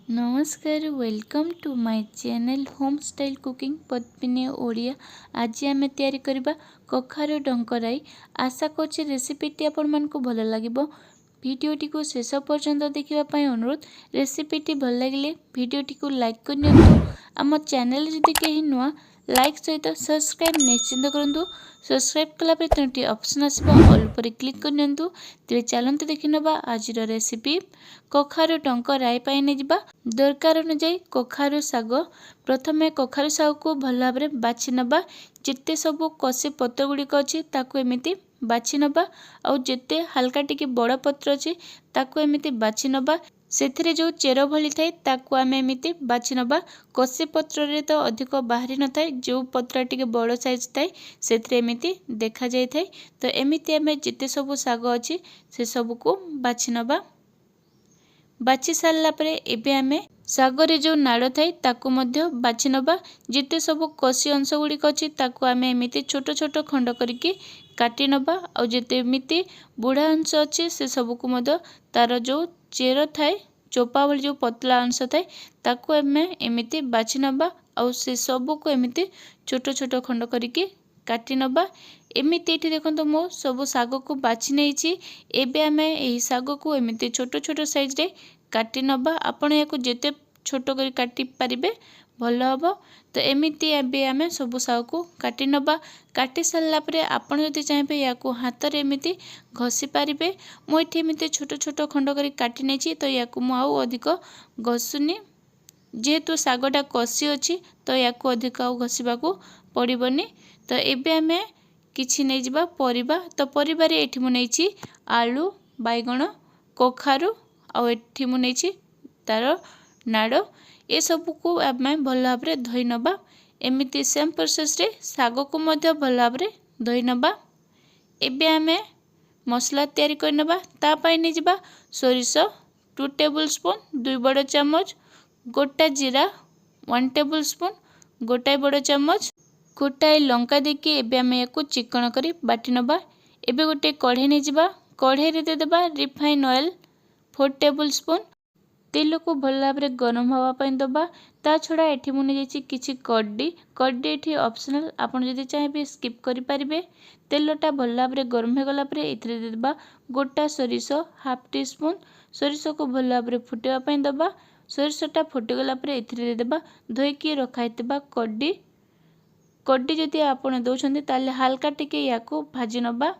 नमस्कार welcome to my channel home style cooking Padmini Odia. आज आम तैयारी करबा कखारू डंकराई। आशा करछि रेसिपीटी आपण मानकु भल लागिबो। वीडियोटी को शेष पर्यंत देखिबा पई अनुरोध। रेसिपीटी भल लागिले वीडियोटी को लाइक करनियंतु। आम चैनल जदि केही नुआ लाइक सहित सब्सक्राइब निश्चिंत करंतु। सब्सक्राइब कला पे तीनोटी ऑप्शन आसीबो ऑल पर क्लिक करनियंतु। तेबे चलंतु देखिनबा आजिर रेसिपी कखारू डंकराई पई ने जिबा। दरकार अनुଯାयी कखारू शाग। प्रथमे कखारू शाग को भल भाव बाछि नबा। जिते सबू कषि पत्र गुड़िक अच्छी ताकू एमिति बाछि नबा। आउ जेते हल्का टिके बड़ पत्र अच्छी ताकू एमिति बाछि नबा। सेथिरे जो चेर भली थाए ताकू आमे एमिति बाछि नबा। कषि पत्र रे तो अधिक बाहरी न थाए, जो पत्र टिके बड़ साइज थाए सेथिरे एमिति देखा जाय थाए। तो एमिति आमे जिते सबू शाग अच्छी से सबू को बाछि नबा। बाछि सारला परे एबे आमे शागरे जो नाड़ थाए ताकू मध्य बाछि नबा। जिते सबू कषि अंश गुड़िक अच्छी ताकू आमे एमिति छोट छोट खंड करिकी काटी नबा। आउ जेते एमिति बुढ़ा अंश अच्छी से सबू को मध्य तार जो चेर थाए चोपा भली जो पतला अंश थाए ताकू आमे एमिति बाछि नबा। आउ से सबू को एमिति छोट छोट खंड करिकी काटी नबा। एमिति एठी देखंतु मो सबू शाग को बाछि नेछि। एबे आमे एही शाग को एमिति छोट छोट साइज रे काटी नबा। आपण याको जेते छोट करी काटी पारिबे भल हबो। तो एमिति एबे आमे सबू शाग को काटी नबा। काटी सारला परे आपण जदि चाहेबे याको हाथ रे एमिति घसी पारिबे। मो एठी एमिति छोट छोट खंड करी काटी नेछि। तो याको मो आउ अधिक घसुनी, जेहेतु शागटा कषि अछि तो याको अधिक आउ घसीबा को पड़िबनी। तो एबे आमे किछि नै जिबा परिबा। तो परिबा रे एठी मु नेछि आलू, बैगण, कखारू आउ एठी मु नेछि तार नाड़। ए सब को आमे भल भाव रे धोई नबा। एमिति सेम प्रोसेस रे शाग को मध्य भल भाव रे धोई नबा। एबे आमे मसला तैयारी कर नबा। ता पई नै जिबा सोरिष 2 टेबल स्पून 2 बड़ चम्मच, गोटा जीरा 1 टेबल स्पून, गोटाए बड़ चम्मच, गोटाए लंका देके एबे आमे याको चिकन करी बाटी नबा। एबे गोटे कढ़ाई नै जिबा। कढ़ाई रे दे देबा रिफाइन ऑयल 4 टेबल स्पून। तेल को भल भाव रे गरम हवा पई दबा। ता छड़ा एठी मु नै जेछि किछि कड्डी। कड्डी एठी ऑप्शनल, आपण जदि चाहेबे स्किप करि परिबे। तेलटा भल भाव रे गरम हे गला परे एथिरे दे देबा गोटा सोरिष हाफ टी स्पून। सोरिष को भल भाव रे फुटेवा पई दबा। सोरिषटा फुटी गला परे एथिरे दे देबा धोई के रखाइतबा कड्डी। कड्डी जदि आपण दउछन्ते ताले हल्का टिके याको भाजी नबा।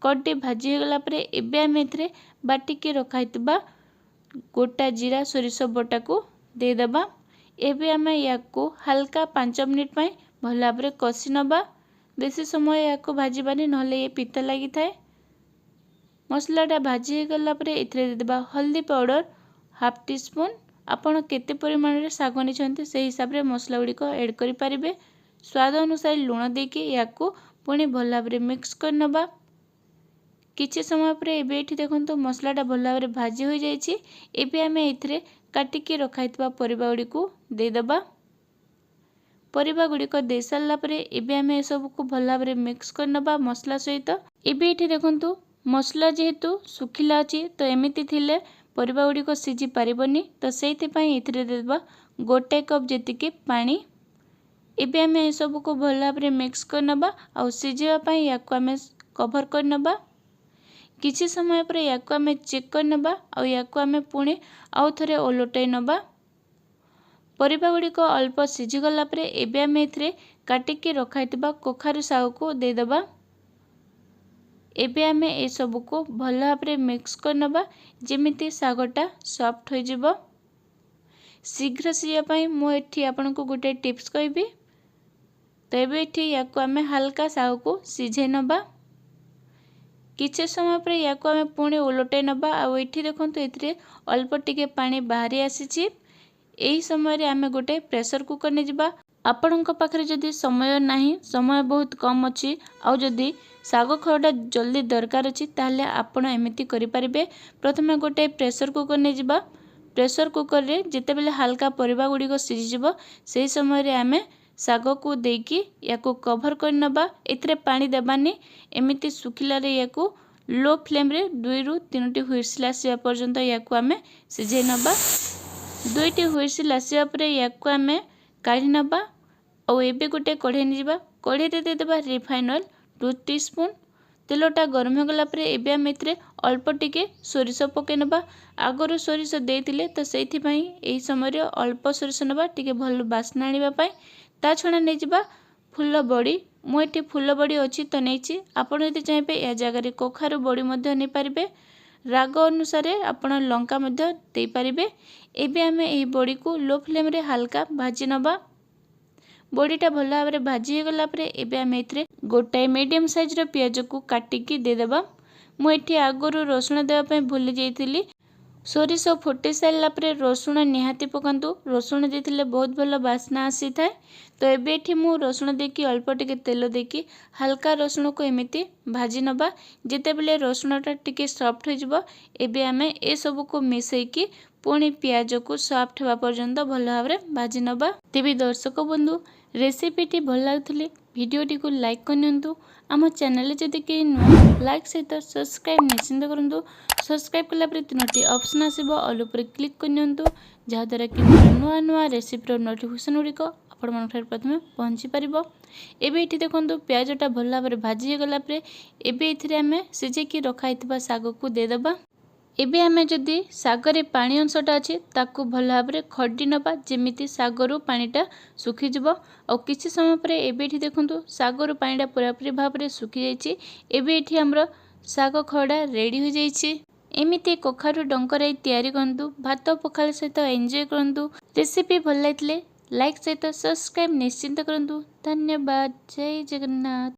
कड्डी भाजी हे गला परे एबे आमे एथिरे बाटी के रखाइतबा गोटा जीरा सोरिष बटा को दे देबा। एबे आमे याको हल्का 5 मिनिट पई भल भाव रे कसी नबा। बेसी समय याको भाजीबानी नहले ये पिता लागि थाए। मसलाटा भाजी हे गला परे एथिरे दे देबा हल्दी पाउडर हाफ टी स्पून। आपण केते परिमाण रे शाग निछन्ते से हिसाब रे मसला गुडी को ऐड करि परिबे। स्वाद अनुसार लूण देके याको पुणी भल भाव रे मिक्स कर नबा। किछि समय पर एबे एठी देखंतु मसलाटा भल भाव रे भाजी हो जाइछि। एबे आमे एथिरे काटी के रखाइतबा परिबा गुडी को दे देबा। परिबा गुडी को दे सारला परे एबे आमे ए सब को भल भाव रे मिक्स कर नबा मसला सहित। एबे एठी देखंतु मसला जेहेतु सुखिला अछि तो एमिति थिले परिबा गुडी को सिझी पारिबनी। तो सेहि पई एथिरे दे देबा गोटे कप जेतिके पानी। एबे आमे ए सब को भल भाव रे मिक्स कर नबा। आ सिझिबा पई याको आमे कवर कर नबा। किछि समय पर याको आमे चेक कर नबा। आ याको आमे पुणी आउ थरे ओलटाई नबा। परिबा गुडी को अल्प सिझी गला परे एबे आमे एथिरे काटी के रखाइतबा कखारू शाग को दे देबा। एबे आमे ए सब को भल भाव रे मिक्स कर नबा जेमिति शागटा सॉफ्ट हो जिवो। शीघ्र सिया पई मो एठी आपन को गुटे टिप्स कहबी। तो एबे एठी याको आमे हल्का शाग को सिझे नबा। किछि समय पर याको आमे पुणी ओलटाई नबा। आ एठी देखंतु एथिरे अल्प टिके पानी बाहरी आसीछि। एही समय रे आमे गोटे प्रेशर कुकर ने जिबा। आपणक पाखरे जदि समय नाही, समय बहुत कम अछि, आउ जदि शाग खरडा जल्दी दरकार अछि ताले आपण एमिति करि परिबे। प्रथमे गोटे प्रेशर कुकर ने जिबा। प्रेशर कुकर रे जेते बेले हल्का परिबा गुडी को सिझी जिवो सेही समय रे आमे शाग को देकी याको कवर कर नबा। एथिरे पानी देबानी। एमिति सुखिला रे याको लो फ्लेम रे 2 रु 3 टी हुइसला आसिया पर्यंत याको आमे सिझे नबा। दुईटी हुइसिल आसिया परे याकु आमे काढ़ी नबा। और एबे गोटे कढ़ाई निजिबा। कढ़ाई रे देदेबा रिफाइन ऑयल 2 टीस्पून। तेलटा गरम हो गला परे एबे आमे इतरे अल्प टिके सोरिष पके नबा। आगरु सोरिष देइतिले तो सेइथि पई एही समय रे अल्प सोरिष नबा टिके भल बास्ना आनिबा पई। ता छणा नेजिबा फुल बड़ी। मु एठी फुल बड़ी अछि तो नेछि। आपण यदि चाहेबे या जगह रे कखारु बड़ी मध्ये नै पारिबे। राग अनुसार आपण लंका मध्ये देई पारिबे। एबे आमे एही बड़ी को लो फ्लेम रे हल्का भाजी नबा। बड़ीटा भल भाव में भाजी हो गला परे एबे आमे इतरे गोटाए मीडियम साइज रो पियाज को काटिकी दे देबा। मु एठी आगरु रसुण देबा पई भूली जाइतिली। सोरिष फुटी सारला परे रसुण निहाती पकांतु। रसुण देथिले बहुत भल बास्ना आसी थाए। तो एबे एठी मु रसुण देकी अल्प टिके तेल देकी हल्का रसुण को एमिति भाजी नबा। जेते बेले रसुणटा टिके सॉफ्ट हो जिवो एबे आमे ए सब को मिसेकी पुणी पियाज को सॉफ्ट होवा पर्यंत भल भाव में भाजी नबा। तेबे दर्शक बंधु रेसिपीटी भल लागुथिले भिडियोटी को लाइक करनियंतु। आम चैनल जदि के नुआ लाइक सहित सब्सक्राइब निश्चिंत करंतु। सब्सक्राइब कला परे तीनोटी ऑप्शन आसीबो ऑल ऊपर क्लिक करनियंतु जहा द्वारा कि नुआ नुआ रेसिपी नोटिफिकेशन गुड़िक आपण मन ठार प्रथमे पहुंची परिबो। एबे एठी देखंतु प्याजटा भल भाव में भाजी गला परे एबे एथिरे आमे सिजेकी रखाइतबा साग को दे देबा। एबे आमे जदि सागरे पानी अंशटा अछि ताकू भल भाव में खडी नबा जेमिति सागरु पानीटा सुखी जिवो। और किछि समय परे एबे एठी देखंतु सागरु पानीटा पूरापूरी भाव में सुखी जाइछि। एबे एठी हमरो साग खड़ा रेडी हो जाइछि। एमिति कखारु डंकराई तैयारी करंतु। भात पखाल सहित एंजॉय करंतु। रेसिपी भल लागितले लाइक सहित सब्सक्राइब निश्चिंत करंतु। धन्यवाद। जय जगन्नाथ।